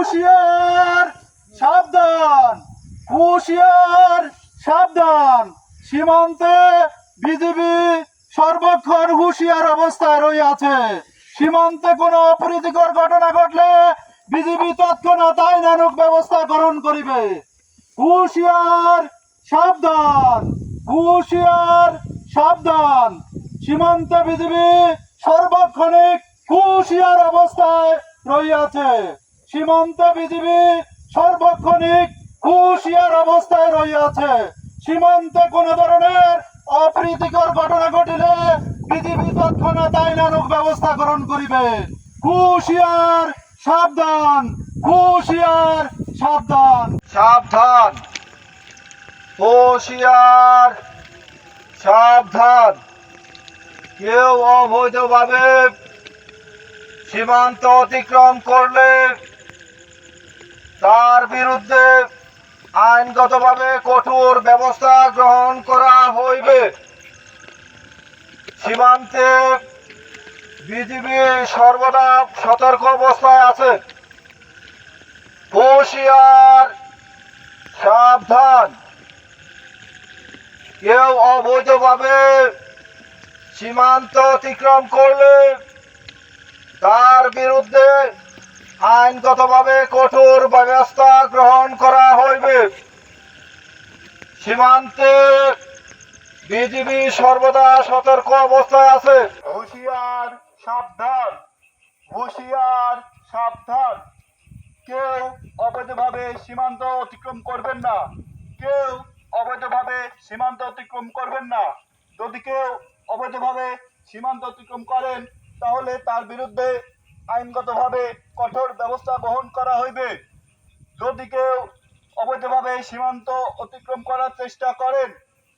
হুঁশিয়ার, সাবধান! হুঁশিয়ার, সাবধান! সীমান্তে বিজিবি সর্বক্ষণ হুঁশিয়ার অবস্থায় রইয়াছে। সীমান্তে কোনো অপ্রীতিকর ঘটনা ঘটলে বিজিবি তৎক্ষণাৎ আইনানুগ ব্যবস্থা গ্রহণ করিবে। হুঁশিয়ার, সাবধান! হুঁশিয়ার, সাবধান! সীমান্তে বিজিবি সর্বক্ষণিক হুঁশিয়ার অবস্থায় রইয়াছে। সীমান্তে বিজিবি সর্বক্ষণিক হুঁশিয়ার অবস্থায় রইয়াছে। সীমান্তে কোন ধরনের অপ্রীতিকর ঘটনা ঘটিলে বিজিবি তৎক্ষণাৎ আইনানুগ ব্যবস্থা গ্রহণ করিবে। হুঁশিয়ার, সাবধান! হুঁশিয়ার, সাবধান! সাবধান! হুঁশিয়ার, সাবধান! কেউ অবৈধভাবে সীমান্ত অতিক্রম করলে তার বিরুদ্ধে আইনগতভাবে কঠোর ব্যবস্থা গ্রহণ করা হইবে। সীমান্তে বিজিবি সর্বদা সতর্ক অবস্থায় আছে। হুঁশিয়ার, সাবধান! কেউ অবৈধভাবে সীমান্ত অতিক্রম করলে তার বিরুদ্ধে আইনগতভাবে কঠোর ব্যবস্থা গ্রহণ করা হইবে। সীমান্তে বিজিবি সর্বদা সতর্ক অবস্থায় আছে। হুঁশিয়ার, সাবধান! হুঁশিয়ার, সাবধান! কেউ অবৈধভাবে সীমান্ত অতিক্রম করবেন না। কেউ অবৈধভাবে সীমান্ত অতিক্রম করবেন না। যদি কেউ অবৈধভাবে সীমান্ত অতিক্রম করেন তাহলে তার বিরুদ্ধে আইনগতভাবে কঠোর ব্যবস্থা গ্রহণ করা হইবে। যদি কেউ অবৈধভাবে সীমান্ত অতিক্রম করার চেষ্টা করেন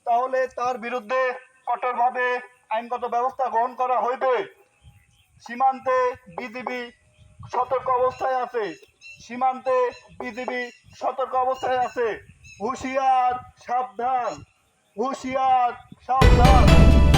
তাহলে তার বিরুদ্ধে কঠোরভাবে আইনগত ব্যবস্থা গ্রহণ করা হইবে। সীমান্তে বিজিবি সতর্ক অবস্থায় আছে। সীমান্তে বিজিবি সতর্ক অবস্থায় আছে। হুঁশিয়ার, সাবধান! হুঁশিয়ার, সাবধান!